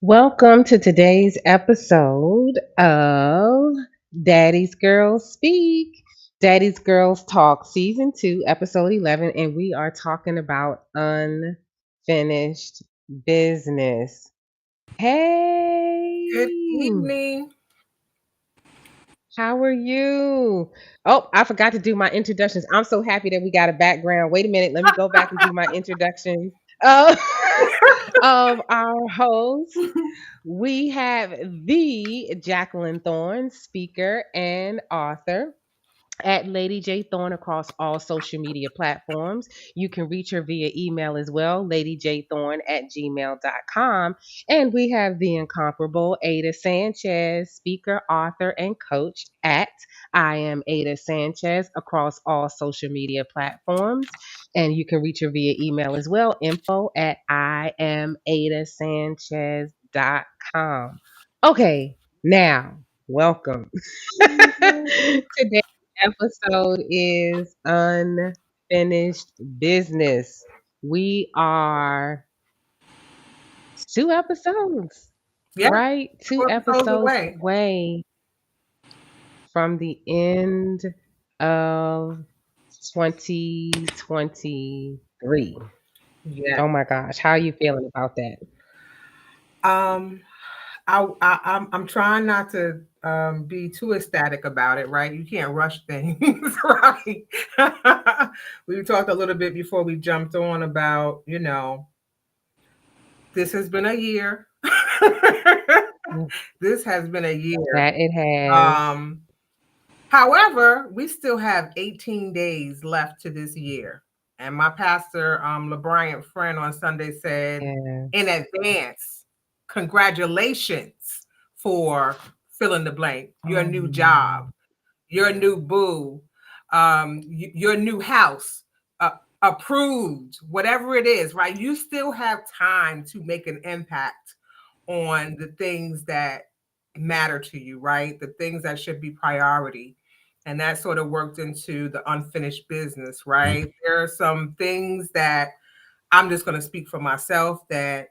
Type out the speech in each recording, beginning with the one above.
Welcome to today's episode of Daddy's Girls Speak, Daddy's Girls Talk, Season 2, Episode 11, and we are talking about unfinished business. Good Hey, evening. how are you? Oh, I forgot to do my introductions. I'm so happy that we got a background. Wait a minute, let me go back and do my introductions. Uh, of our host. We have the Jacqueline Thorne, speaker and author at Lady J Thorne across all social media platforms. You can reach her via email as well, ladyjthorne@gmail.com. And we have the incomparable Aida Sanchez, speaker, author, and coach at I am Aida Sanchez across all social media platforms. And you can reach her via email as well, info at iamadasanchez.com. Okay, now, welcome. Today's episode is unfinished business. We are two episodes, Yeah, right? Two 4 episodes episodes away. away from the end of 2023. Yeah. Oh my gosh, how are you feeling about that? Um, I'm trying not to be too ecstatic about it, right? You can't rush things, right? We talked a little bit before we jumped on about, this has been a year. This has been a year. That it has. Um, However, we still have 18 days left to this year. And my pastor, LeBryant friend on Sunday said, Yeah. in advance, congratulations for fill in the blank, your new job, your new boo, your new house, approved, whatever it is, right? You still have time to make an impact on the things that matter to you, right? The things that should be priority. And that sort of worked into the unfinished business, right? There are some things that I'm just going to speak for myself that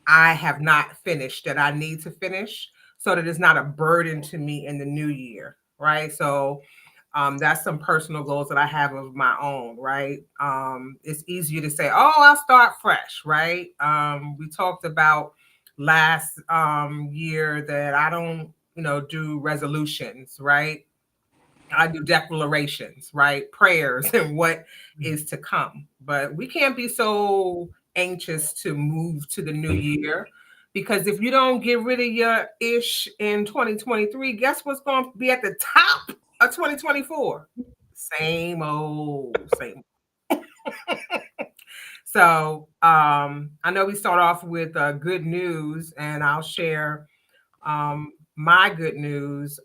I have not finished that I need to finish so that it's not a burden to me in the new year, right? So that's some personal goals that I have of my own, right? It's easier to say, oh, I'll start fresh, right? We talked about last year that I don't, do resolutions, right? I do declarations, right? Prayers and what is to come. But we can't be so anxious to move to the new year because if you don't get rid of your ish in 2023, guess what's going to be at the top of 2024? Same old, same. So I know we start off with good news, and I'll share my good news.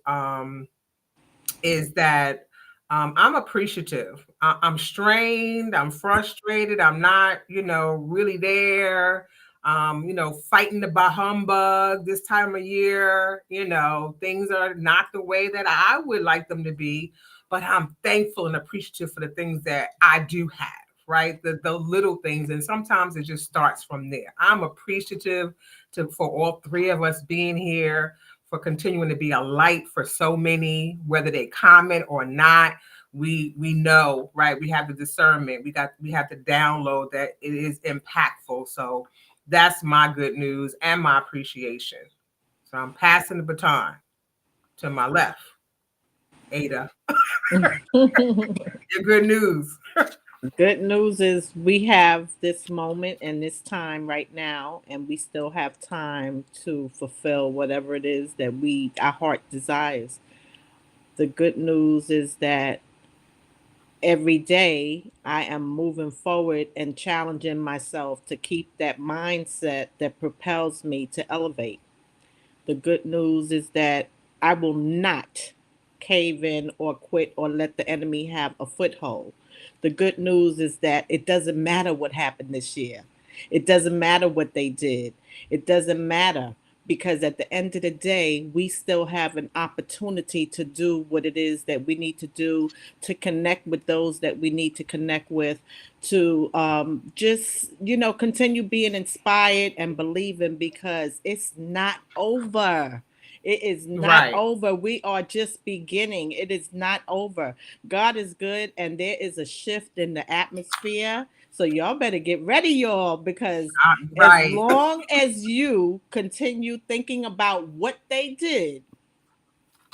Is that I'm appreciative. I'm strained. I'm frustrated. I'm not, really there. Fighting the bah humbug this time of year. Things are not the way that I would like them to be, but I'm thankful and appreciative for the things that I do have. Right, the little things, and sometimes it just starts from there. I'm appreciative for all three of us being here, for continuing to be a light for so many, whether they comment or not. We know, right? We have the discernment. We have the download that it is impactful. So that's my good news and my appreciation. So I'm passing the baton to my left, Ada. Your good news. Good news is we have this moment and this time right now, and we still have time to fulfill whatever it is that our heart desires. The good news is that every day I am moving forward and challenging myself to keep that mindset that propels me to elevate. The good news is that I will not cave in or quit or let the enemy have a foothold. The good news is that it doesn't matter what happened this year. It doesn't matter what they did. It doesn't matter because at the end of the day, we still have an opportunity to do what it is that we need to do, to connect with those that we need to connect with, to just, continue being inspired and believing, because it's not over. It is not Right. over. We are just beginning. It is not over. God is good, and there is a shift in the atmosphere. So y'all better get ready, y'all, because as Right. long as you continue thinking about what they did,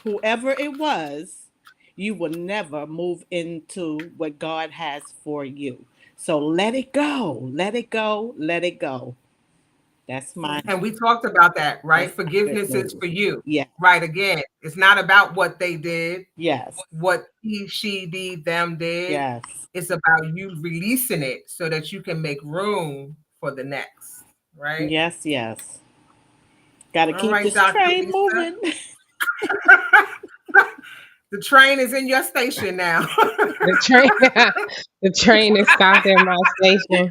whoever it was, you will never move into what God has for you. So let it go. Let it go. Let it go. That's my And we talked about that, right? that's my good Forgiveness is news. for you. Yeah. Right. Again, it's not about what they did, Yes. what he, she, did, them did. Yes. It's about you releasing it so that you can make room for the next. Right. Yes. Yes. Got to All keep right, this Dr. train Lisa. moving. The train is in your station now. The train, the train is stopped at my station.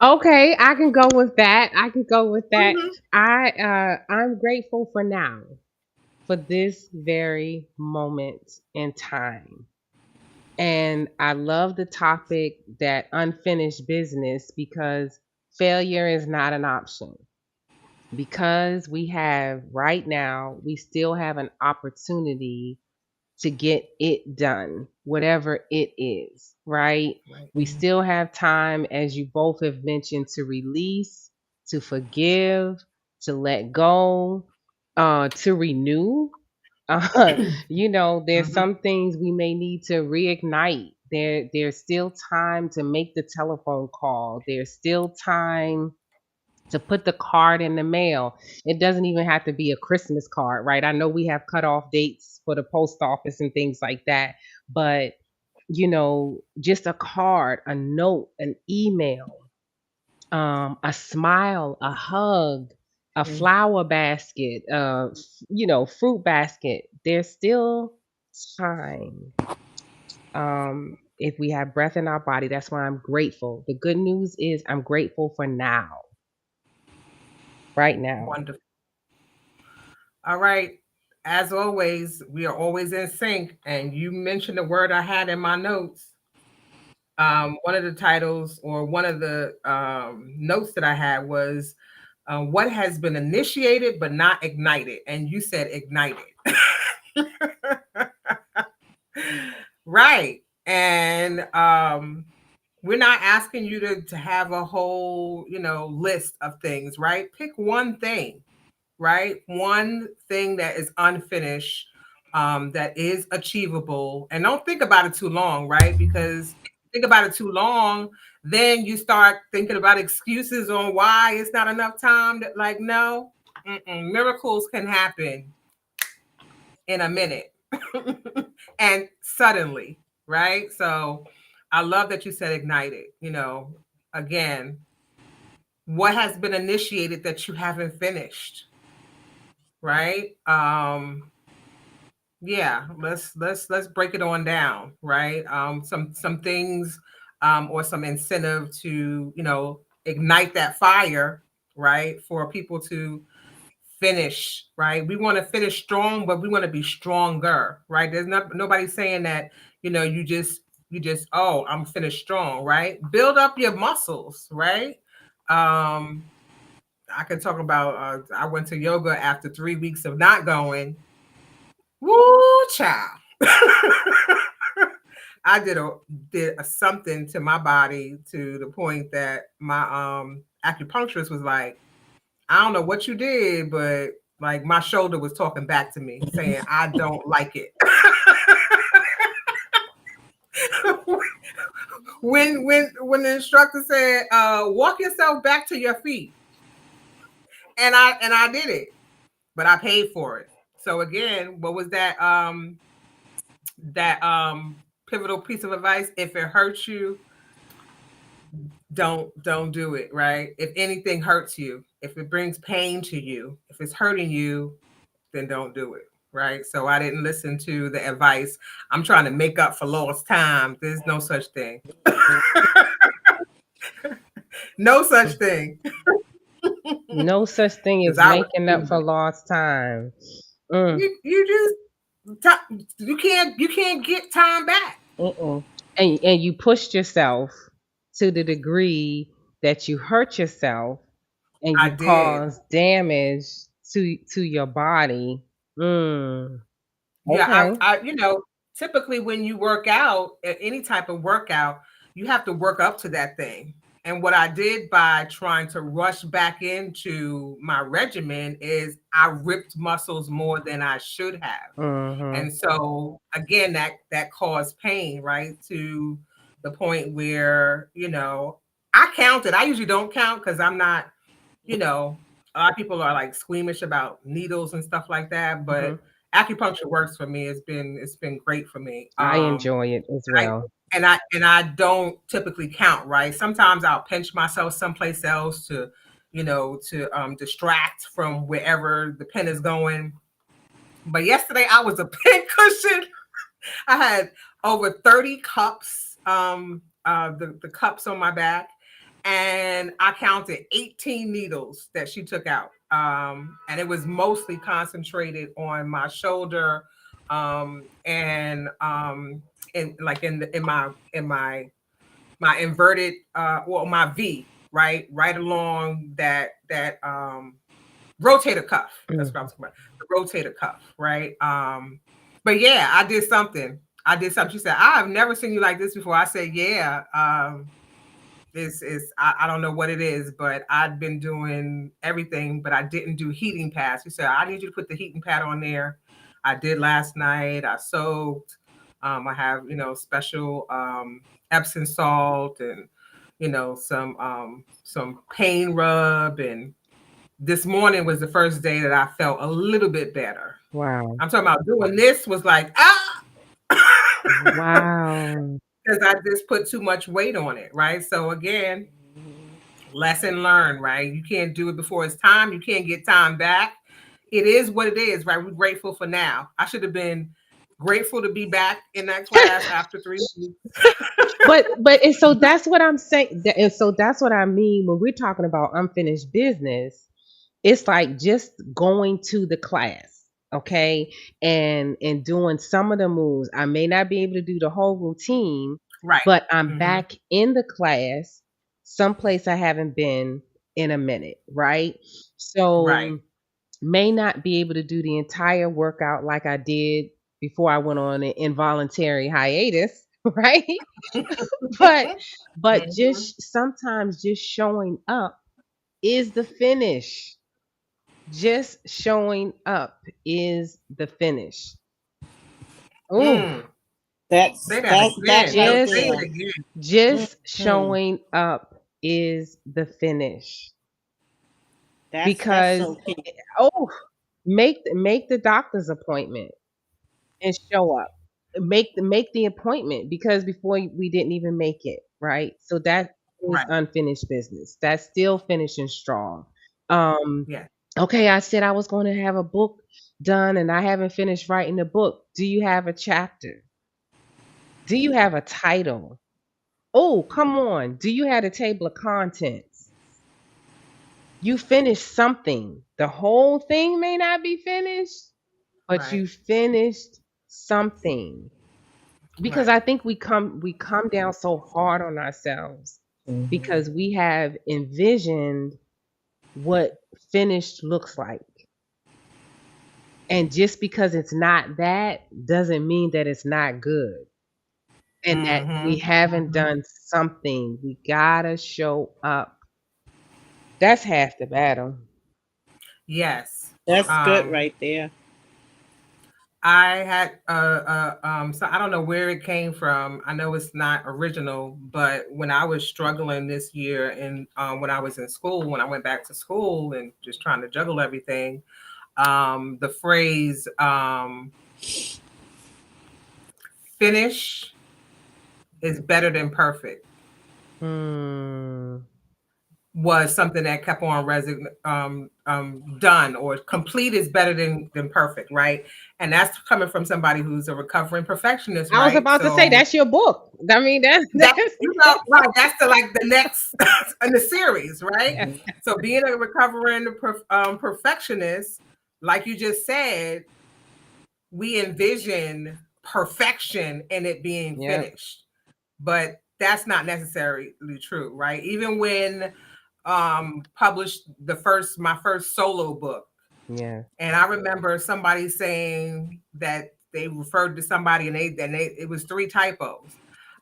Okay, I can go with that. I can go with that. Mhm. I'm grateful for now, for this very moment in time. And I love the topic, that unfinished business, because failure is not an option. Because we have right now, we still have an opportunity to get it done, whatever it is, right? Right. We still have time, as you both have mentioned, to release, to forgive, to let go, to renew. Uh, there's Mhm. some things we may need to reignite. There's still time to make the telephone call. There's still time to put the card in the mail. It doesn't even have to be a Christmas card, right? I know we have cutoff dates for the post office and things like that, but just a card, a note, an email, a smile, a hug, a Mm. flower basket, fruit basket. There's still time. If we have breath in our body, that's why I'm grateful. The good news is I'm grateful for now, right now. Wonderful. All right. As always, we are always in sync. And you mentioned the word I had in my notes. One of the titles, or one of the notes that I had was, what has been initiated but not ignited. And you said ignited. Right. And we're not asking you to have a whole, list of things, right? Pick one thing, right? One thing that is unfinished, that is achievable. And don't think about it too long, right? Because think about it too long, then you start thinking about excuses on why it's not enough time. That, like, no, miracles can happen in a minute and suddenly, right? So I love that you said ignited. Again, what has been initiated that you haven't finished, right? Yeah, let's break it on down, right? Some things, or some incentive to, ignite that fire, right? For people to finish, right? We want to finish strong, but we want to be stronger, right? There's nobody saying that, you just, oh, I'm finished strong, right? Build up your muscles, right? I could talk about, I went to yoga after 3 weeks of not going. Woo, child. I did something to my body, to the point that my acupuncturist was like, I don't know what you did, but like my shoulder was talking back to me saying, I don't like it. when the instructor said, walk yourself back to your feet. And I did it, but I paid for it. So again, what was that pivotal piece of advice? If it hurts you, don't do it, right? If anything hurts you, if it brings pain to you, if it's hurting you, then don't do it, right? So I didn't listen to the advice. I'm trying to make up for lost time. There's no such thing. No such thing. No such thing Because as I was making up for human. lost time. Mm. You you can't get time back. Mm-mm. And you pushed yourself to the degree that you hurt yourself and I you did. cause damage to your body. Mm. Yeah, Okay. typically when you work out, any type of workout, you have to work up to that thing. And what I did by trying to rush back into my regimen is I ripped muscles more than I should have. Mm-hmm. And so again, that caused pain, right? To the point where, I counted. I usually don't count because I'm not, a lot of people are like squeamish about needles and stuff like that, Mm-hmm. but acupuncture works for me. It's been great for me. I enjoy it as I well. and I don't typically count, right? Sometimes I'll pinch myself someplace else to, distract from wherever the pen is going. But yesterday I was a pincushion. I had over 30 cups, the cups on my back, and I counted 18 needles that she took out. And it was mostly concentrated on my shoulder, and like in my inverted, well, my V, right along that rotator cuff. That's what I Mm. was talking about. The rotator cuff, right? But yeah, I did something. I did something. She said, "I've never seen you like this before." I said, "Yeah, this is. I don't know what it is, but I've been doing everything, but I didn't do heating pads." She said, "I need you to put the heating pad on there." I did last night. I soaked. I have special Epsom salt and some pain rub, and this morning was the first day that I felt a little bit better. Wow. I'm talking about doing this was like, Wow. because I just put too much weight on it, right? So again, lesson learned, right? You can't do it before it's time. You can't get time back. It is what it is, right? We're grateful for now. I should have been grateful to be back in that class after 3 weeks. But and so that's what I'm saying. And so that's what I mean when we're talking about unfinished business. It's like just going to the class, okay, and doing some of the moves. I may not be able to do the whole routine, Right. but I'm Mm-hmm. back in the class, someplace I haven't been in a minute, right? Right. So may not be able to do the entire workout like I did before I went on an involuntary hiatus, right? but but Mm-hmm. just sometimes just showing up is the finish. Just showing up is the finish. Oh, Mm. That's Say that that again. right No, say just it there. again. just Mm. showing up is the finish. That's Because so key. oh, make the doctor's appointment and show up. Make the appointment because before we didn't even make it, right? So that is Right. unfinished business. That's still finishing strong. Um, Yeah. okay, I said I was going to have a book done and I haven't finished writing the book. Do you have a chapter? Do you have a title? Oh, come on. Do you have a table of contents? You finished something. The whole thing may not be finished, but Right. you finished something. Because Right. I think we come down so hard on ourselves Mhm. because we have envisioned what finished looks like. And just because it's not that doesn't mean that it's not good and that we Mm-hmm. haven't done something. We gotta show up. That's half the battle. Yes. That's good Um, right there. I had so I don't know where it came from. I know it's not original, but when I was struggling this year and when I was in school, when I went back to school and just trying to juggle everything, the phrase finish is better than perfect. Hmm. was something that kept on done, or complete is better than perfect, right? And that's coming from somebody who's a recovering perfectionist, I was right? about to say So that's your book. I mean, that, that's right, that's the next in the series, right? yeah, Mhm. So being a recovering perfectionist, like you just said, we envision perfection and it being yeah, finished, but that's not necessarily true, right? Even when published my first solo book, yeah. and I remember somebody saying that they referred to somebody and they it was three typos.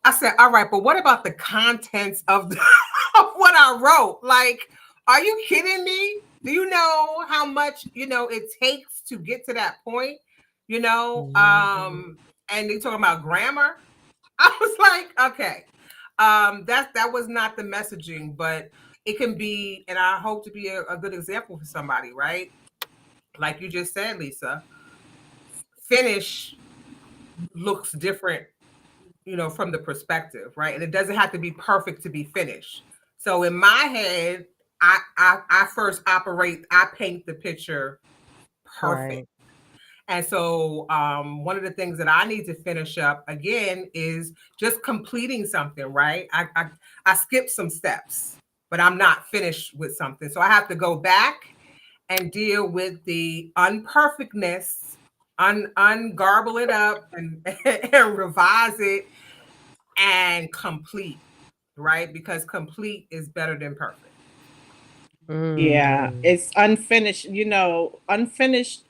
I said, all right, but what about the contents of, of what I wrote? Like, are you kidding me? Do you know how much, it takes to get to that point? You know, Mhm. um, and they talking about grammar. I was like, okay. That was not the messaging, but it can be, and I hope to be a good example for somebody, right? Like you just said, Lisa, finish looks different, from the perspective, right? And it doesn't have to be perfect to be finished. So in my head, I first operate, I paint the picture perfect. Right. And so one of the things that I need to finish up again is just completing something, right? I skipped some steps, but I'm not finished with something. So I have to go back and deal with the unperfectness, ungarble it up and, and revise it and complete, right? Because complete is better than perfect. Yeah, Mm. it's unfinished. Unfinished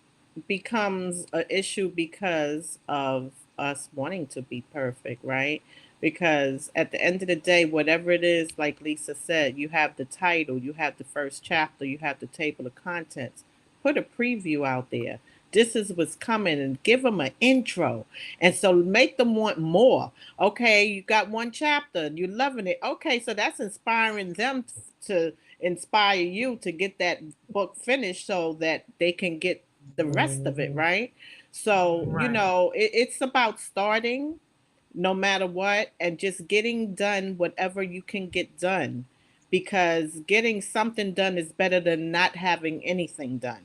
becomes an issue because of us wanting to be perfect, right? Because at the end of the day, whatever it is, like Lisa said, you have the title, you have the first chapter, you have the table of contents. Put a preview out there. This is what's coming, and give them an intro. And so make them want more. Okay, you got one chapter, you're loving it. Okay, so that's inspiring them to inspire you to get that book finished so that they can get the rest of it, Mhm. right? So, Right. it's about starting no matter what and just getting done whatever you can get done, because getting something done is better than not having anything done,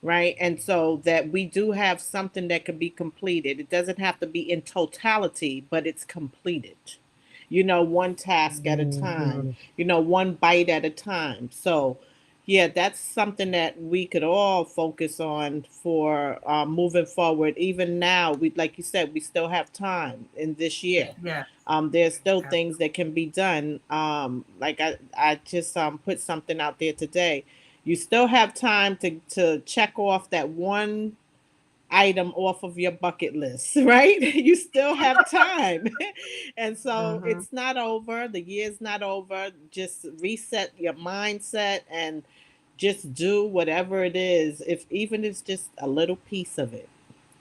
right? And so that we do have something that can be completed. It doesn't have to be in totality, but it's completed. One task at a time, Mhm. one bite at a time. So, yeah, that's something that we could all focus on for moving forward. Even now, like you said, we still have time in this year. Yes. There's still things that can be done. Like I just put something out there today. You still have time to check off that one item off of your bucket list, right? You still have time. And so Mm-hmm. it's not over. The year's not over. Just reset your mindset and just do whatever it is. If even it's just a little piece of it,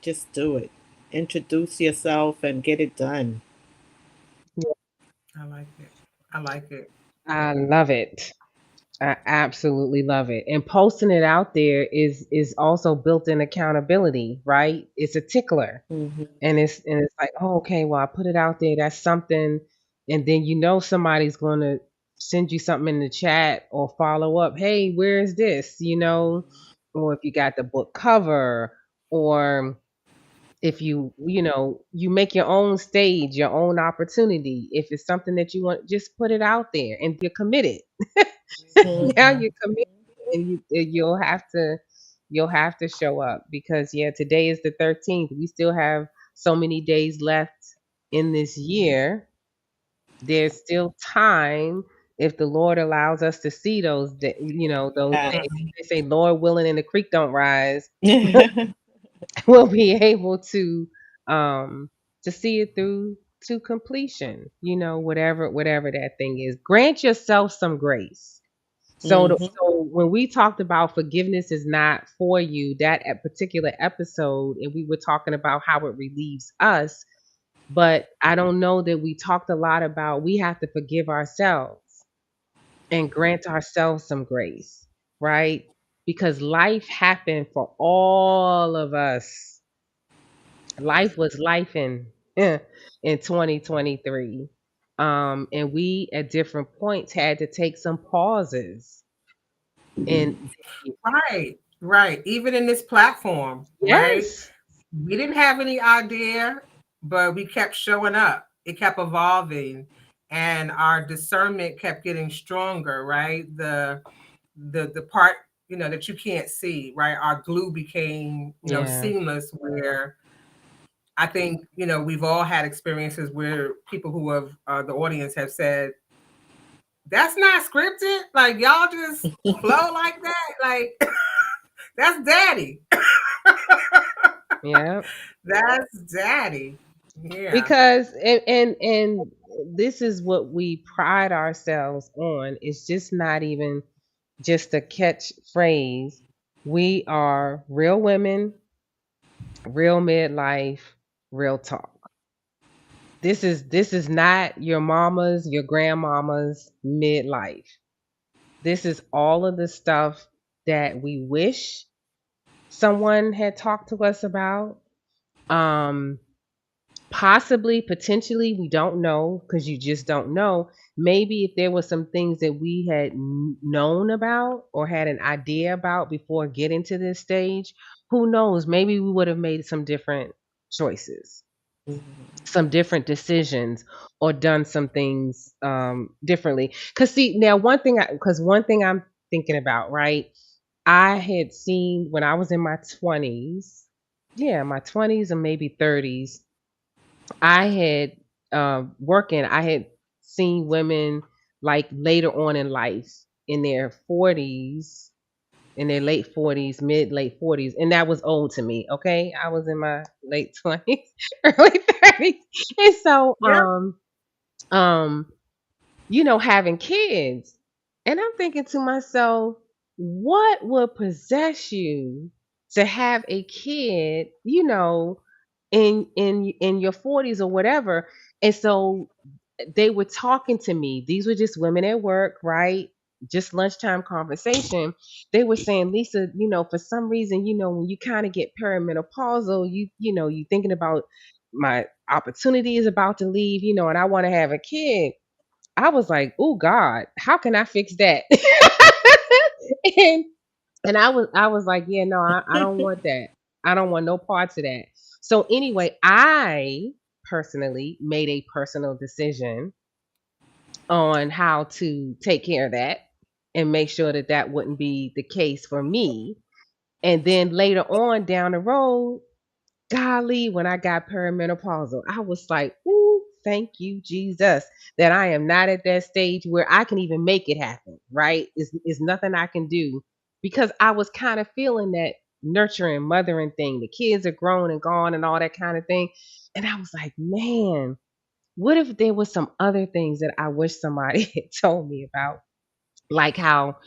just do it. Introduce yourself and get it done. I like it. I like it. I love it. I absolutely love it. And posting it out there is also built-in accountability, right? It's a tickler. Hmm. And it's like, oh, okay, well, I put it out there. That's something, and then somebody's going to send you something in the chat or follow up. Hey, where is this? Or if you got the book cover, or if you make your own stage, your own opportunity. If it's something that you want, just put it out there, and you're committed. Now Hmm. you're committed, and you'll have to show up, because yeah, today is the 13th. We still have so many days left in this year. There's still time, if the Lord allows us to see those Yeah. days. They say, Lord willing and the creek don't rise. Hmm. We'll be able um to see it through to completion. Whatever that thing is. Grant yourself some grace. So when we talked about forgiveness is not for you, that particular episode, and we were talking about how it relieves us, but I don't know that we talked a lot about we have to forgive ourselves and grant ourselves some grace, right? Because life happened for all of us. Life was life in 2023. And we at different points had to take some pauses and Right, right. Even in this platform, right? yes, We didn't have any idea, but we kept showing up. It kept evolving, and our discernment kept getting stronger, right? The part, that you can't see, right? Our glue became, yeah, seamless, where I think, we've all had experiences where people who have the audience have said, that's not scripted. Like, y'all just flow like that. Like, that's daddy. yeah. That's daddy. Yeah. Because and this is what we pride ourselves on. It's just not even just a catchphrase. We are real women, real midlife, real talk. This is not your mama's, your grandmama's midlife. This is all of the stuff that we wish someone had talked to us about. Um, Possibly, potentially, we don't know because you just don't know. Maybe if there were some things that we had known about or had an idea about before getting to this stage, who knows? Maybe we would have made some different choices, some different decisions, or done some things differently. Because see, now one thing I'm thinking about, right? I had seen when I was in my 20s, yeah, my 20s or maybe 30s, I had working, I had seen women like later on in life in their 40s, in their late 40s, mid late 40s, and that was old to me. Okay, I was in my late 20s, early 30s, and so Yeah. um, having kids, and I'm thinking to myself, what would possess you to have a kid, in your 40s or whatever. And so they were talking to me. These were just women at work, right? Just lunchtime conversation. They were saying, Lisa, for some reason, when you kind of get perimenopausal, you thinking about my opportunity is about to leave, and I want to have a kid. I was like, oh God, how can I fix that? and and I was like, yeah, no, I don't want that. I don't want no parts of that. So anyway, I personally made a personal decision on how to take care of that and make sure that that wouldn't be the case for me. And then later on down the road, golly, when I got perimenopausal, I was like, ooh, thank you, Jesus, that I am not at that stage where I can even make it happen, right? It's nothing I can do because I was kind of feeling that nurturing, mothering thing. The kids are grown and gone and all that kind of thing. And I was like, man, what if there was some other things that I wish somebody had told me about? Like how,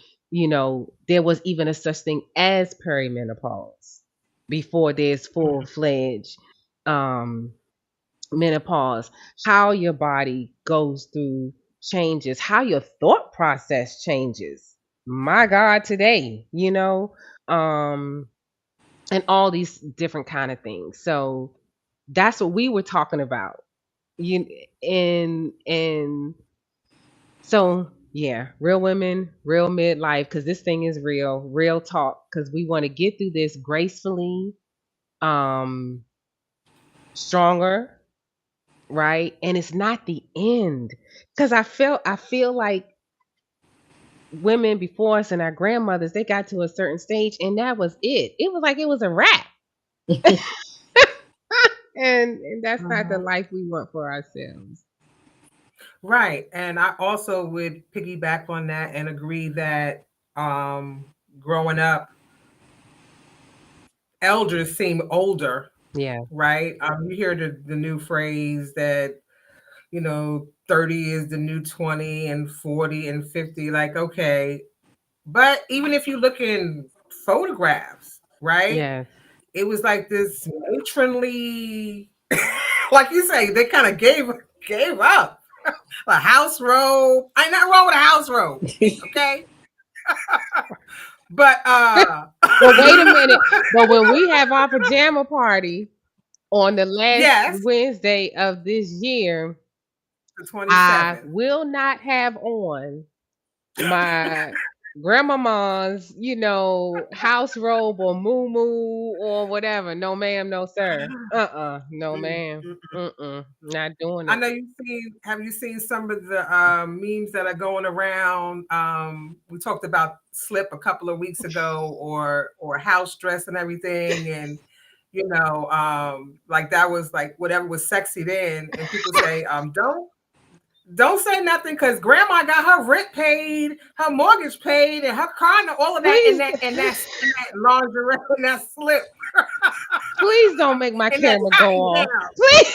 there was even a such thing as perimenopause before there's full fledged um, menopause, how your body goes through changes, how your thought process changes. My God, today, um, and all these different kind of things. So that's what we were talking about. You and so yeah, real women, real midlife, because this thing is real, real talk. Because we want to get through this gracefully, um, stronger, right? And it's not the end. Because I feel like women before us and our grandmothers, they got to a certain stage, and that was it. It was like it was a wrap, and that's not the Mhm. life we want for ourselves. Right. And I also would piggyback on that and agree that um, growing up, elders seem older, Yeah. right? You hear the new phrase that, 30 is the new 20 and 40 and 50. Like, okay. But even if you look in photographs, right? Yes. It was like this matronly, like you say, they kind of gave up. A house robe. Ain't nothing wrong with a house robe. Okay. But But wait a minute. But when we have our pajama party on the last yes. Wednesday of this year, the I 27th. will not have on my grandmama's, house robe or moo or whatever. No, ma'am, no, sir. No, Mm, ma'am. mm, mm. Not doing I it. know have you seen some of the memes that are going around? We talked about slip a couple of weeks ago, or house dress and everything. And, like that was like whatever was sexy then. And people say, don't say nothing because grandma got her rent paid, her mortgage paid, and her car and all of that, and Please, that lingerie and that slip please don't make my and that camera go cotton off. gown. Please.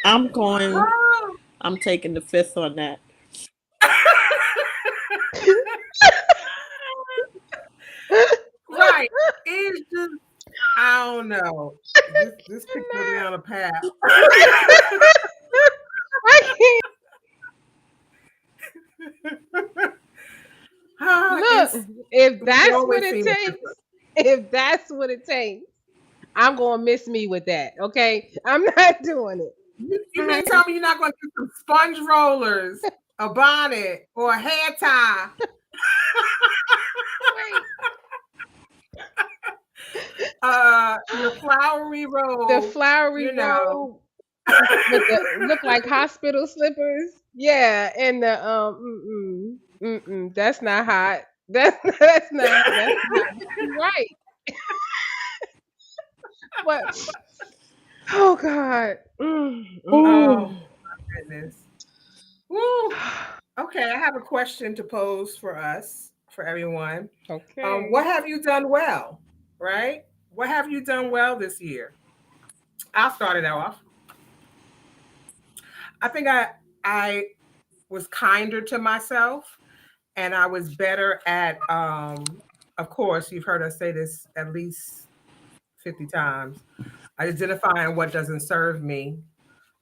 I'm going. Oh. I'm taking the fifth on that. Right. It's just, I don't know. This could go down a path. I can't. Look, It's if we that's what always it seen it different. takes, if that's what it takes, I'm gonna miss me with that. Okay, I'm not doing it. You mean tell me you're not going to do some sponge rollers, a bonnet, or a hair tie? Wait, Your flowery robe, the flowery you know. robe with the look like hospital slippers. Yeah, and the that's not hot. That's not right. But oh God. Oh Ooh. goodness. Woo. Okay, I have a question to pose for us, for everyone. What Okay. have you done well? Right? What have you done well this year? I'll start it off. I think I was kinder to myself, and I was better at of course you've heard us say this at least 50 times, identifying what doesn't serve me,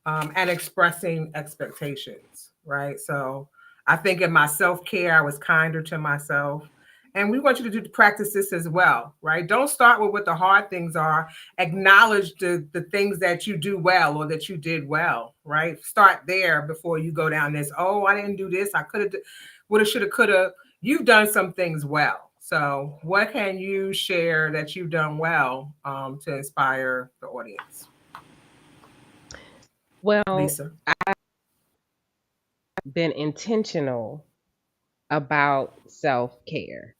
and expressing expectations, right? So I think in my self-care I was kinder to myself, and we want you to practice this as well, right? Don't start with what the hard things are. Acknowledge the things that you do well or that you did well, right? Start there before you go down this, oh, I didn't do this, I could have, would have, should have, could have. You've done some things well. So what can you share that you've done well, to inspire the audience? Well, Lisa. I've been intentional about self-care.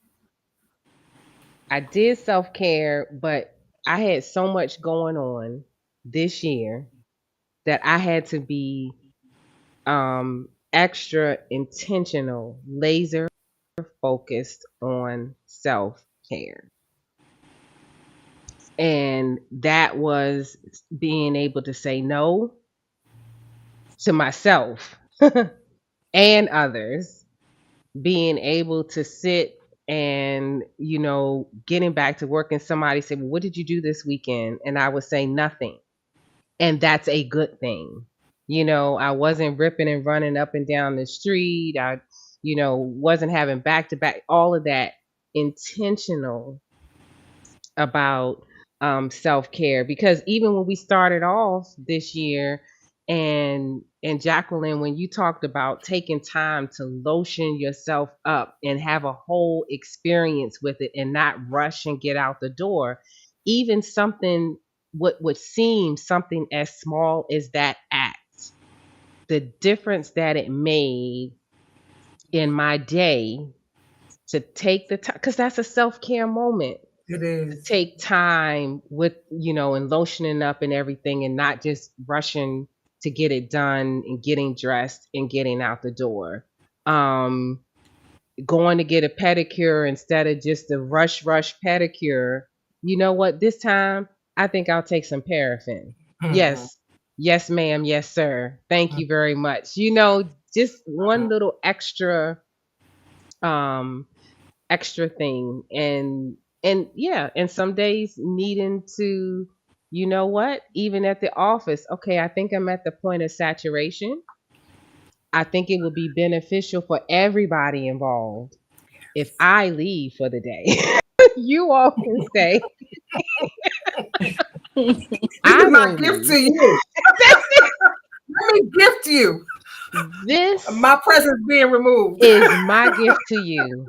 I did self-care, but I had so much going on this year that I had to be extra intentional, laser focused on self-care. And that was being able to say no to myself and others, being able to sit and, getting back to work and somebody said, well, what did you do this weekend? And I would say nothing. And that's a good thing. I wasn't ripping and running up and down the street. I, wasn't having back to back, all of that intentional about self care, because even when we started off this year, and Jacqueline, when you talked about taking time to lotion yourself up and have a whole experience with it and not rush and get out the door, even something what would seem something as small as that act, the difference that it made in my day, to take the time, because that's a self care moment, It to is. take time with, and lotioning up and everything and not just rushing to get it done and getting dressed and getting out the door. Um, Going to get a pedicure instead of just a rush pedicure. You know what? This time, I think I'll take some paraffin. Mhm. Yes. Yes, ma'am. Yes, sir. Thank you very much. Just one little um extra thing, and yeah, and some days needing to, even at the office, okay, I think I'm at the point of saturation. I think it would be beneficial for everybody involved if I leave for the day. You all can stay. This is my gift to Irony. you. That's it. Let me gift you. This My presence being removed. is my gift to you.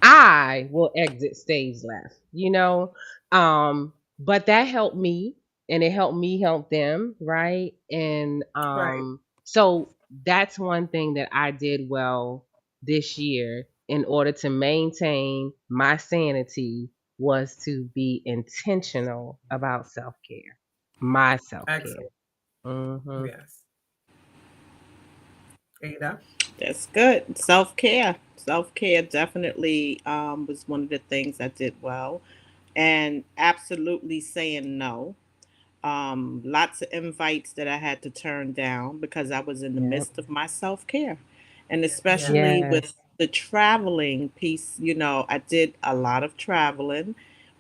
I will exit stage left, you know? But that helped me and it helped me help them, right? And Right. so that's one thing that I did well this year in order to maintain my sanity was to be intentional about self-care. My self-care. Excellent. Mhm. Yes. Ada. That's good. Self care. Self care definitely was one of the things I did well. And absolutely saying no. Lots of invites that I had to turn down because I was in the Yep. midst of my self care. And Yes. especially with Yes. the traveling piece, I did a lot of traveling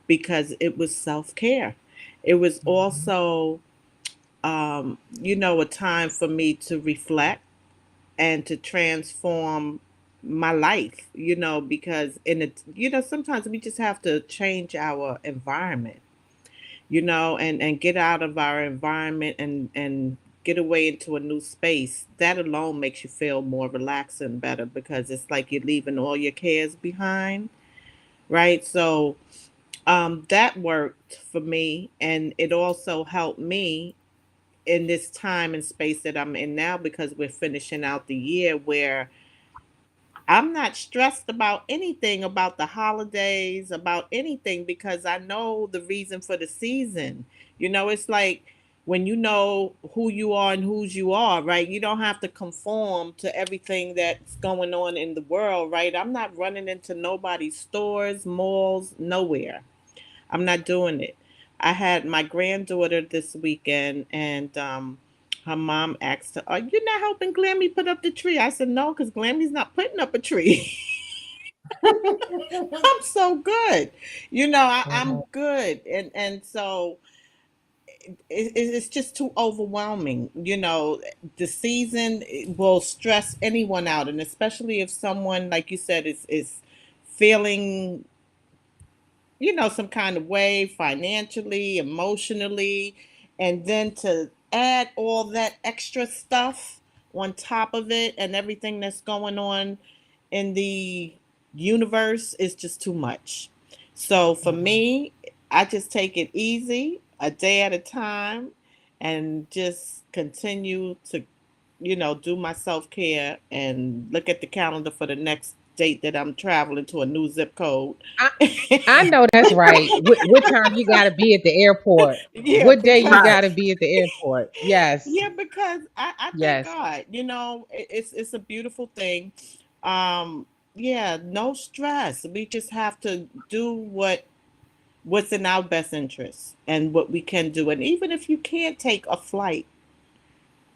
because it was self care. It was Mhm. also, a time for me to reflect and to transform my life, because sometimes we just have to change our environment, and get out of our environment and get away into a new space. That alone makes you feel more relaxed and better because it's like you're leaving all your cares behind, right? So that worked for me, and it also helped me in this time and space that I'm in now because we're finishing out the year where I'm not stressed about anything about the holidays, about anything because I know the reason for the season. It's like when you know who you are and whose you are, right? You don't have to conform to everything that's going on in the world, right? I'm not running into nobody's stores, malls, nowhere. I'm not doing it. I had my granddaughter this weekend, and her mom asked her, "Are you not helping Glammy put up the tree?" I said, "No, because Glammy's not putting up a tree." I'm so good. I'm Mhm. good. And so it's just too overwhelming. The season will stress anyone out, and especially if someone, like you said, is feeling some kind of way financially, emotionally, and then to add all that extra stuff on top of it and everything that's going on in the universe is just too much. So for Mhm. me, I just take it easy, a day at a time, and just continue to do my self care and look at the calendar for the next date that I'm traveling to a new zip code. I I know that's right. What time you got to be at the airport? Yeah, What day you because Right. got to be at the airport? Yes. yeah, because I thank Yes. God. It's a beautiful thing. Um, yeah, no stress. We just have to do what's in our best interest and what we can do. And even if you can't take a flight,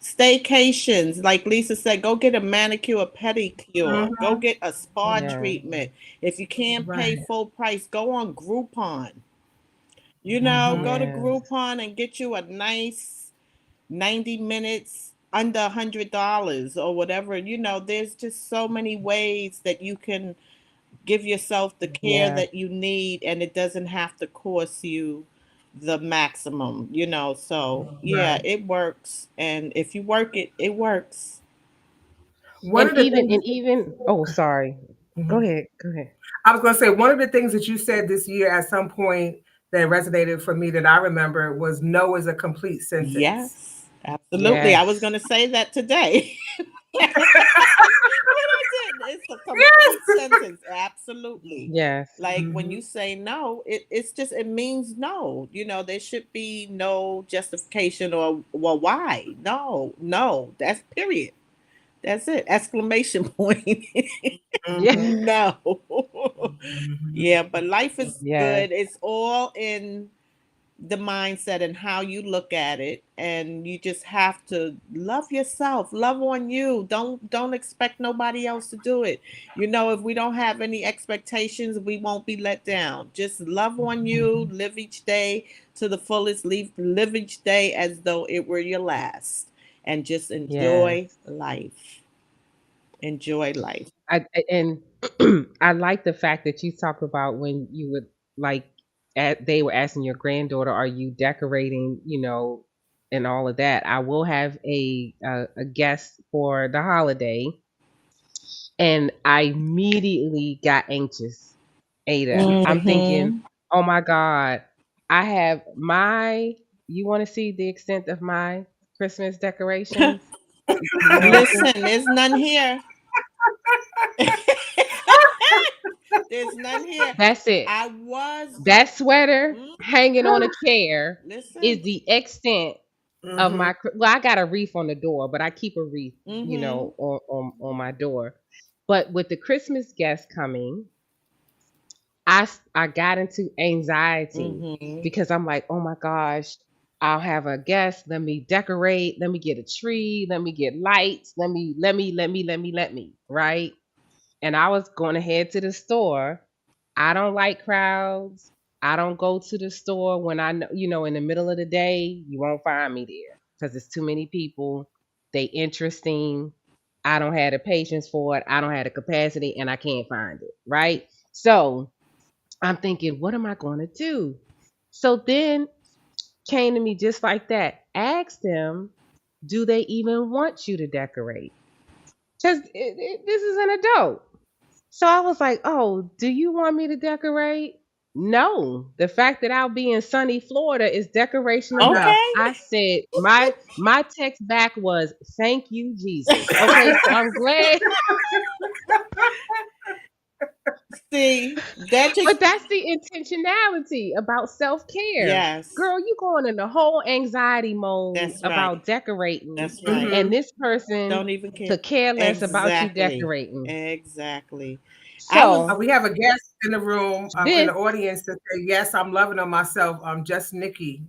staycations, like Lisa said, go get a manicure, a pedicure, go Mhm. get a spa Yeah. treatment. If you can't pay Right. full price, go on Groupon. Mhm. Go to Yes. Groupon and get you a nice 90 minutes under $100 or whatever. There's just so many ways that you can give yourself the care Yeah. that you need, and it doesn't have to cost you the maximum, so yeah, Right. it works, and if you work it, it works. One And of the even things. and even oh sorry. Go Mhm. ahead. Go ahead. I was going to say one of the things that you said this year at some point that resonated for me that I remember was no is a complete sentence. Yes, absolutely. I was Yes. going to say that today. But I didn't. It's a complete Yes. sentence. Absolutely. Yes. Like when Mhm. you say no, it means no. There should be no justification or, well, why? No, no. That's period. That's it. Exclamation point. Yeah. Mhm. No. Mhm. Yeah, but life is Yes. good. It's all in the mindset and how you look at it, and you just have to love yourself, love on you. Don't expect nobody else to do it. If we don't have any expectations, we won't be let down. Just love on you, Mhm. live each day to the fullest, live each day as though it were your last, and just enjoy Yes. life. Enjoy life. And I like the fact that you talk about when you would like they were asking your granddaughter, "Are you decorating?" And all of that. I will have a guest for the holiday, and I immediately got anxious. Ada, I'm thinking, Mm-hmm. "Oh my God, I have my." You want to see the extent of my Christmas decorations? You want to see? Listen, there's none here. There's none here. That's it. I was going. That sweater Mm, hanging on a chair is listen. the extent of Mm-hmm. my. Well, I got a wreath on the door, but I keep a wreath, Mm-hmm. on my door. But with the Christmas guests coming, I got into anxiety Mm-hmm. because I'm like, oh my gosh, I'll have a guest. Let me decorate. Let me get a tree. Let me get lights. Let me. Right. And I was going to head to the store. I don't like crowds. I don't go to the store when I know, in the middle of the day, you won't find me there because it's too many people. They interesting. I don't have the patience for it. I don't have the capacity and I can't find it. Right. So I'm thinking, what am I going to do? So then came to me just like that. Ask them, do they even want you to decorate? Because this is an adult. So I was like, oh, do you want me to decorate? No. The fact that I'll be in sunny Florida is decoration enough. Enough. Okay. I said my text back was thank you, Jesus. Okay, so I'm glad. See, that just But that's the intentionality about self care. yes. Girl, you going in the whole anxiety mode That's right. about decorating, That's right. Mm-hmm. and this person Don't even care. could care less about you Exactly. decorating. Exactly. I was So We have a guest in the room, in this the audience that say, yes, I'm loving on myself. Just Nikki.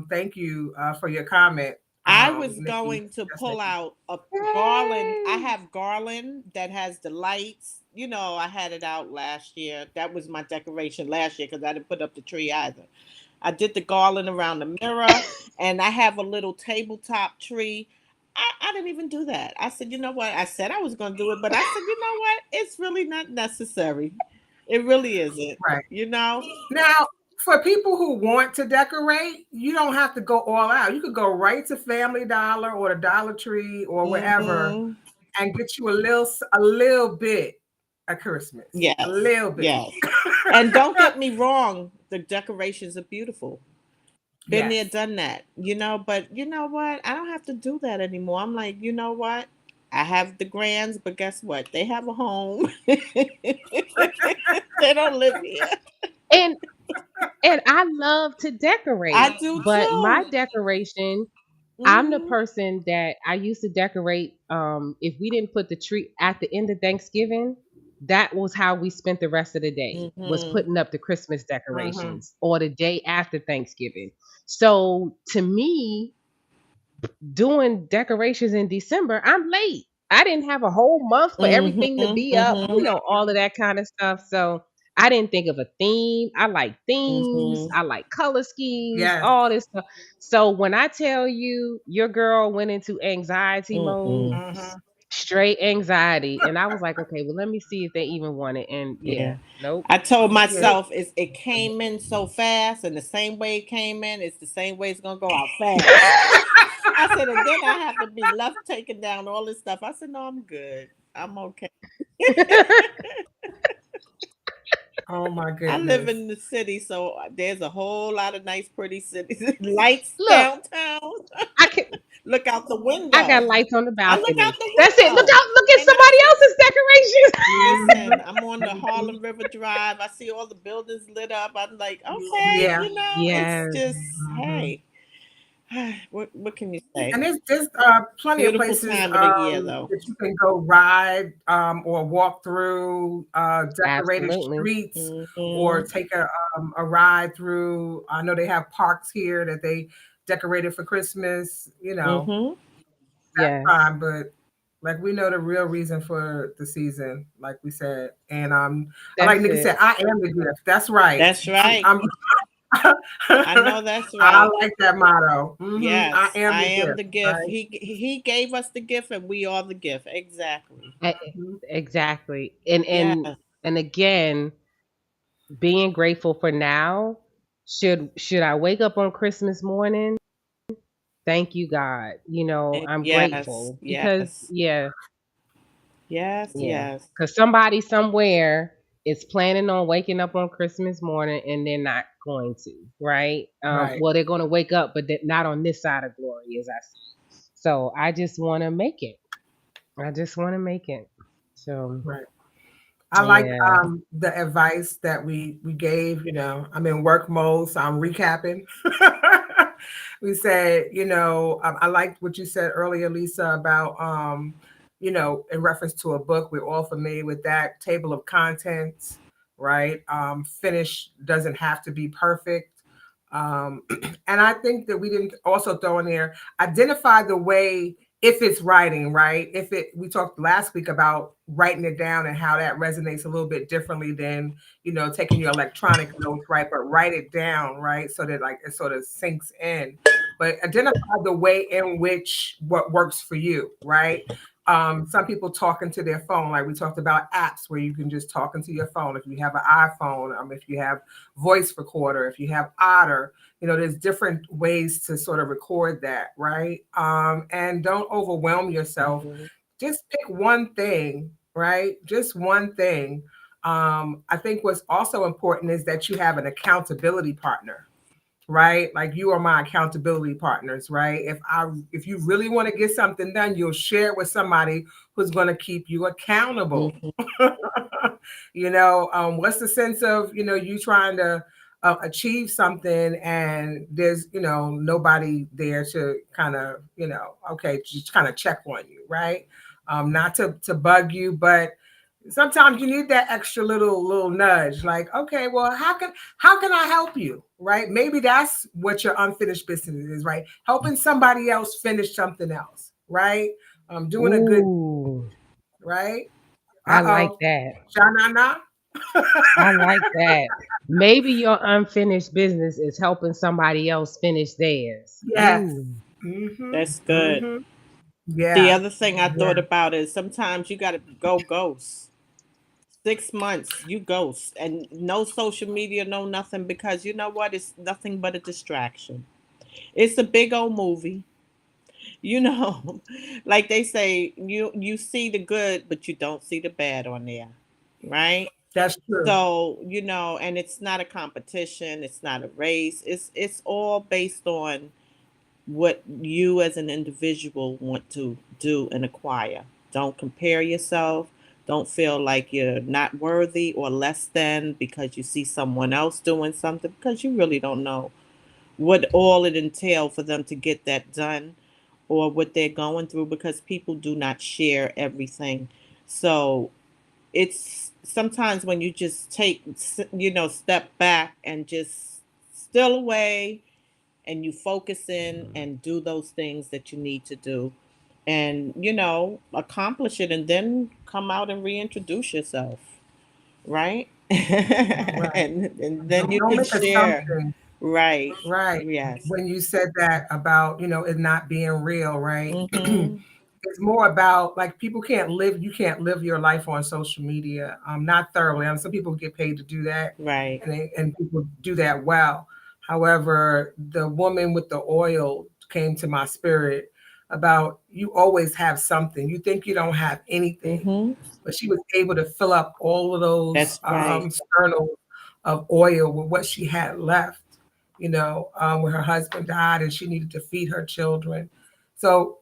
Thank you for your comment, I was Nikki. going to Just pull Nikki. out a garland. I Yay! have garland that has the lights. You know, I had it out last year. That was my decoration last year because I didn't put up the tree either. I did the garland around the mirror, and I have a little tabletop tree. I didn't even do that. I said, you know what? I said I was going to do it, but I said, you know what? It's really not necessary. It really isn't. Right. You know? Now, for people who want to decorate, you don't have to go all out. You could go right to Family Dollar or the Dollar Tree or wherever Hmm. and get you a little bit of Christmas. A Yes. little bit. Yes. And don't get me wrong, the decorations are beautiful. Been there, Yes. done that, but you know what? I don't have to do that anymore. I'm like, you know what? I have the grands, but guess what? They have a home. They don't live here. And I love to decorate, I do but my too. decoration, I'm the Hmm. person that I used to decorate. If we didn't put the tree at the end of Thanksgiving, that was how we spent the rest of the day, was Hmm. putting up the Christmas Mm-hmm. decorations or the day after Thanksgiving. So to me, doing decorations in December, I'm late. I didn't have a whole month for Hmm. everything to be up, Hmm. all of that kind of stuff. So I didn't think of a theme. I like themes, Hmm. I like color schemes, Yes. all this stuff. So when I tell you your girl went into anxiety mode, Hmm. Mm-hmm. straight anxiety, and I was like, okay, well, let me see if they even want it. And yeah, Yeah. nope. I told Yeah. myself it came in so fast, and the same way it came in, it's the same way it's gonna go out fast. I said, and then I have to be left taking down all this stuff. I said, no, I'm good. I'm okay. Oh my I live goodness. in the city, so there's a whole lot of nice, pretty cities. Lights Look, downtown. I can. Look out the I got window. lights on the I look out balcony. the That's it. Look window, out! Look at and I somebody see. else's decorations. Listen, Mm-hmm. I'm on the Mm-hmm. Harlem River Drive. I see all the buildings lit up. I'm like, okay, Yeah. it's Yes. just Mm-hmm. hey, what can you say? And there's plenty of Beautiful places time of the year, though. that you can go ride or walk through decorated Absolutely. streets or Hmm. take a ride through. I know they have parks here that they decorated for Christmas. Hmm. Yes. Fine, but like we know the real reason for the season, like we said, and I like That's Nikki said, it. I am the gift. That's right. That's right. I'm I know that's I right. like that motto. I Yes, am I the am gift, the gift. right? He gave us the gift, and we are the gift. Exactly. E- exactly. And Yes. and and again, being grateful for now. Should I wake up on Christmas morning? Thank you, God. I'm Yes, grateful because yes, yeah, yes, yeah. yes. Because somebody somewhere is planning on waking up on Christmas morning and they're not going to, right? Right. Well, they're going to wake up, but not on this side of glory, as I say. So I just want to make it. I just want to make it. So Right. I like yeah. the advice that we gave. I'm in work mode, so I'm recapping. We said, I liked what you said earlier, Lisa, about in reference to a book. We're all familiar with that table of contents, right? Finish doesn't have to be perfect. And I think that we didn't also throw in there identify the way if it's writing, right? We talked last week about writing it down and how that resonates a little bit differently than, taking your electronic notes, right? But write it down, right? So that like it sort of sinks in. But identify the way in which what works for you, right? Some people talk into their phone, like we talked about apps where you can just talk into your phone. If you have an iPhone, if you have voice recorder, if you have Otter, there's different ways to sort of record that, right? And don't overwhelm yourself. Hmm. Just pick one thing, right? Just one thing. I think what's also important is that you have an accountability partner, right? Like you are my accountability partners, right? If you really want to get something done, you'll share it with somebody who's going to keep you accountable. Hmm. What's the sense of you trying to achieve something and there's nobody there to kind of okay, just kind of check on you, right? Not to bug you, but sometimes you need that extra little nudge, like, okay, well, how can I help you, right? Maybe that's what your unfinished business is, right? Helping somebody else finish something else, right? Doing a good, Ooh, right? I like Uh-oh. that. Sha-na-na. I like that. Maybe your unfinished business is helping somebody else finish theirs. Yes. Ooh. Mm-hmm. That's good. Mm-hmm. The Yeah. other thing I Yeah. thought about is sometimes you got to go ghost. 6 months, you ghost, and no social media, no nothing, because you know what? It's nothing but a distraction. It's a big old movie, you know. Like they say, you see the good, but you don't see the bad on there, right? That's true. So and it's not a competition. It's not a race. It's all based on what you as an individual want to do and acquire. Don't compare yourself. Don't feel like you're not worthy or less than because you see someone else doing something, because you really don't know what all it entails for them to get that done or what they're going through, because people do not share everything. So it's sometimes when you just take, step back and just still away, and you focus in and do those things that you need to do, and accomplish it, and then come out and reintroduce yourself, right? Right. and then you Don't can make share. assumptions. Right. Right. Yes. When you said that about, it not being real, right? Mm-hmm. It's more about like you can't live your life on social media. Not thoroughly. Some people get paid to do that Right. and people do that well. However, the woman with the oil came to my spirit about you always have something. You think you don't have anything, Mm-hmm. but she was able to fill up all of those That's right. sternals of oil with what she had left, when her husband died and she needed to feed her children. So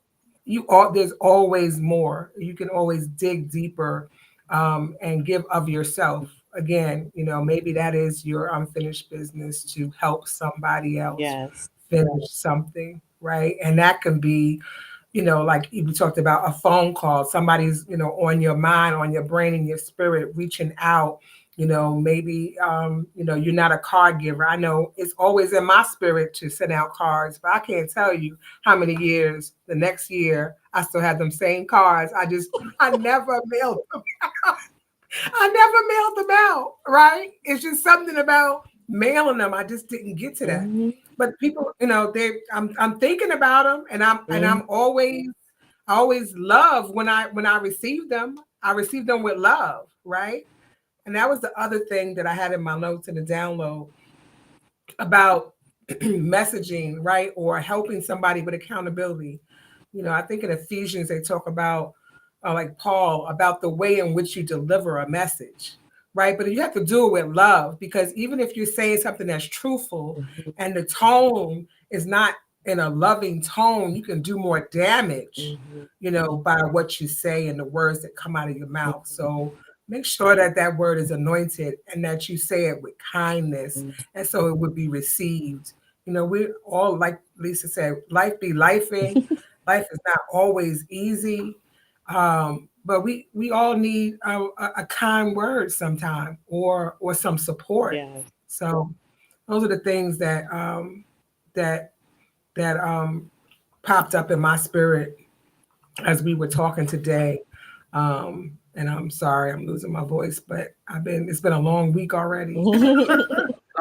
there's always more. You can always dig deeper and give of yourself. Again, maybe that is your unfinished business to help somebody else Yes. finish something, right? And that can be like we talked about a phone call, somebody's, on your mind, on your brain, and your spirit, reaching out. Maybe, you're not a card giver. I know it's always in my spirit to send out cards, but I can't tell you how many years the next year I still have them same cards. I never mailed them. I never mailed them out, right? It's just something about mailing them. I just didn't get to that. Mm-hmm. But people, I'm thinking about them, and Mm-hmm. I always love when I receive them. I receive them with love, right? And that was the other thing that I had in my notes in the download. about messaging, right? Or helping somebody with accountability. I think in Ephesians they talk about, like Paul, about the way in which you deliver a message, right? But you have to do it with love, because even if you're saying something that's truthful Mhm. and the tone is not in a loving tone, you can do more damage, Mhm. by what you say and the words that come out of your mouth. Mhm. So make sure that that word is anointed and that you say it with kindness, Mhm. and so it would be received. We all, like Lisa said, life be lifing. Life is not always easy, but we all need a kind word sometime, or some support. Yeah. So those are the things that that popped up in my spirit as we were talking today. And I'm sorry I'm losing my voice, but it's been a long week already. I've been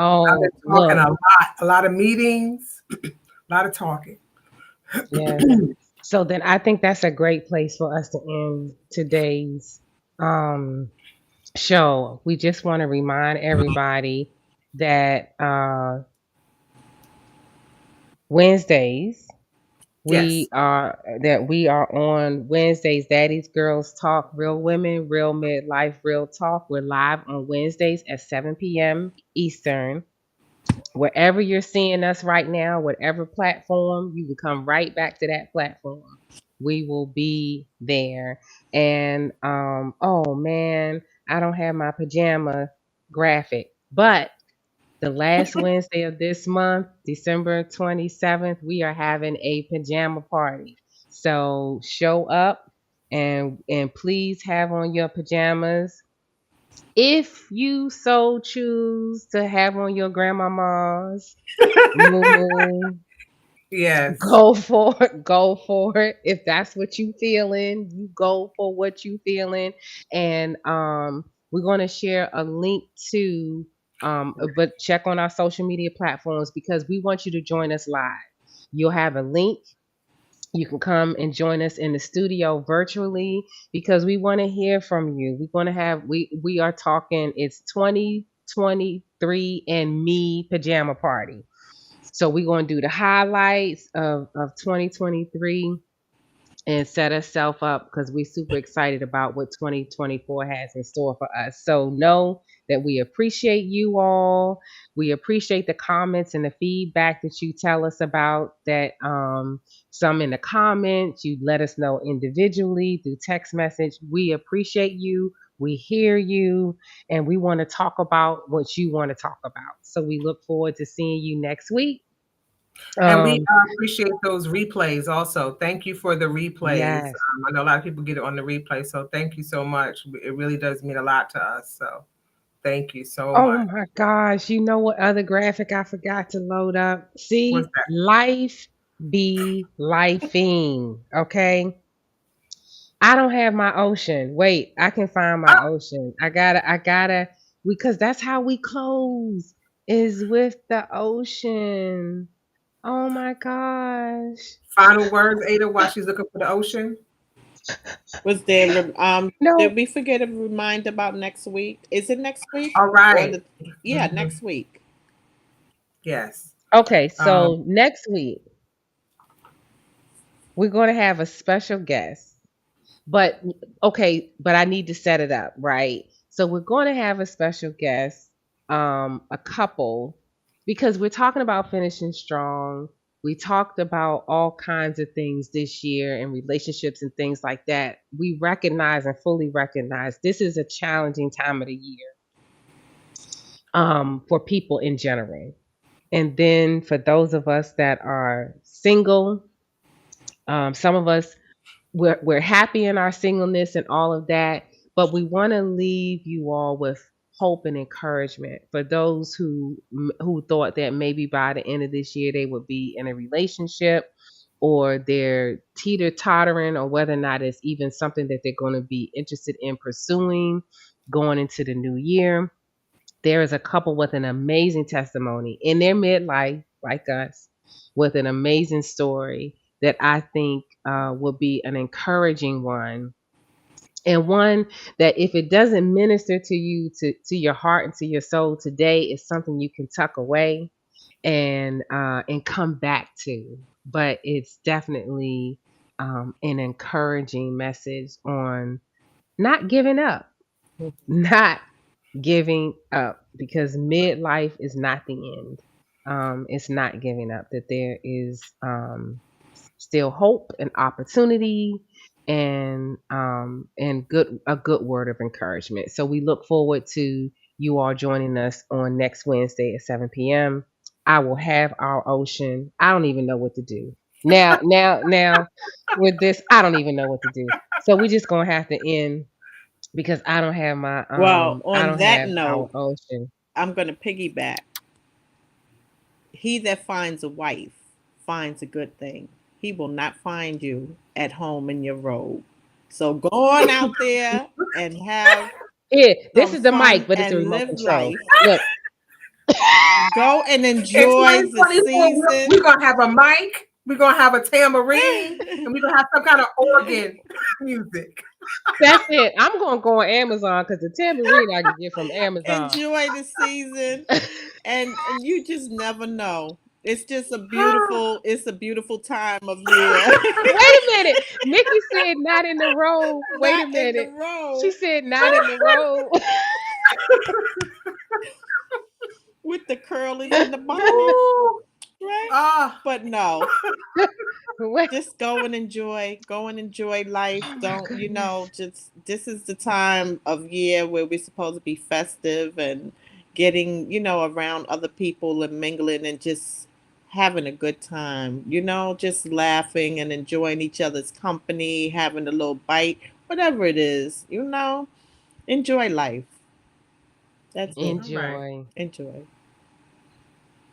Oh, talking look, a lot of meetings, a lot of talking. yes. So then I think that's a great place for us to end today's um show. We just want to remind everybody that Wednesdays Yes. we are on Wednesdays. Daddy's Girls Talk, Real Women, Real Midlife, Real Talk. We're live on Wednesdays at 7 p.m. Eastern. Wherever you're seeing us right now, whatever platform, you can come right back to that platform. We will be there. And oh man, I don't have my pajama graphic, but the last Wednesday of this month, December 27th, we are having a pajama party. So show up and please have on your pajamas. If you so choose to have on your grandmama's moo, Yes. go for it. Go for it. If that's what you feeling, you go for what you feeling. And we're gonna share a link to but check on our social media platforms because we want you to join us live. You'll have a link. You can come and join us in the studio virtually because we want to hear from you. We're gonna have we are talking it's 2023 and me pajama party. So we're going to do the highlights of 2023 and set ourselves up because we're super excited about what 2024 has in store for us. So know that we appreciate you all. We appreciate the comments and the feedback that you tell us about that. Some in the comments, you let us know individually through text message. We appreciate you. We hear you and we want to talk about what you want to talk about. So we look forward to seeing you next week. And we Um, appreciate those replays also. Thank you for the replays. yes. I know a lot of people get it on the replay, so thank you so much. It really does mean a lot to us. So thank you so Oh much. my gosh. You know what other graphic I forgot to load up? What's See, that? life be lifing. Okay. I don't have my ocean. Wait, I can find my Oh, ocean. I gotta, because that's how we close is with the ocean. Oh my gosh. final words, Ada, while she's looking for the ocean. Was there did No. we forget to remind about next week? Is it next week All or right. the yeah, Mhm. next week. Yes. Okay, Um, so next week we're going to have a special guest. But okay, but I need to set it up, right? So we're going to have a special guest, a couple, because we're talking about finishing strong. We talked about all kinds of things this year and relationships and things like that. We recognize and fully recognize this is a challenging time of the year for people in general. And then for those of us that are single, some of us we're happy in our singleness and all of that, but we want to leave you all with hope and encouragement for those who thought that maybe by the end of this year they would be in a relationship or they're teeter tottering or whether or not it's even something that they're going to be interested in pursuing going into the new year. There is a couple with an amazing testimony in their midlife, like us, with an amazing story that I think will be an encouraging one. And one that if it doesn't minister to you, to your heart and to your soul today, is something you can tuck away. and come back to. But it's definitely an encouraging message on not giving up, not giving up, because midlife is not the end. It's not giving up. That there is still hope and opportunity and good a good word of encouragement. So we look forward to you all joining us on next Wednesday at 7 p.m. I will have our ocean. I don't even know what to do. Now with this, I don't even know what to do. So we're just gonna have to end because I don't have my Well, I on don't that have our note, ocean. I'm going to piggyback. He that finds a wife finds a good thing. He will not find you at home in your robe. So go on out there and have Yeah, this some is the mic, fun but it's the and remote live control. life. Look. Go and In enjoy the 2024, we're season. gonna have a mic, we're gonna have a tambourine, and we're gonna have some kind of organ music. That's it. I'm gonna go on Amazon because the tambourine I can get from Amazon. Enjoy the season, Wait and you just never know. It's a beautiful time of year. a minute. Nikki said not in the road. Wait a Not in the minute. She road said not in the road. with the curlies in the bonnets, Ooh, right? ah, But no, Wait. just go and enjoy life. Oh my Don't, goodness. just this is the time of year where we're supposed to be festive and getting, around other people and mingling and just having a good time, just laughing and enjoying each other's company, having a little bite, whatever it is, enjoy life. That's it. all right. Enjoy. Enjoy.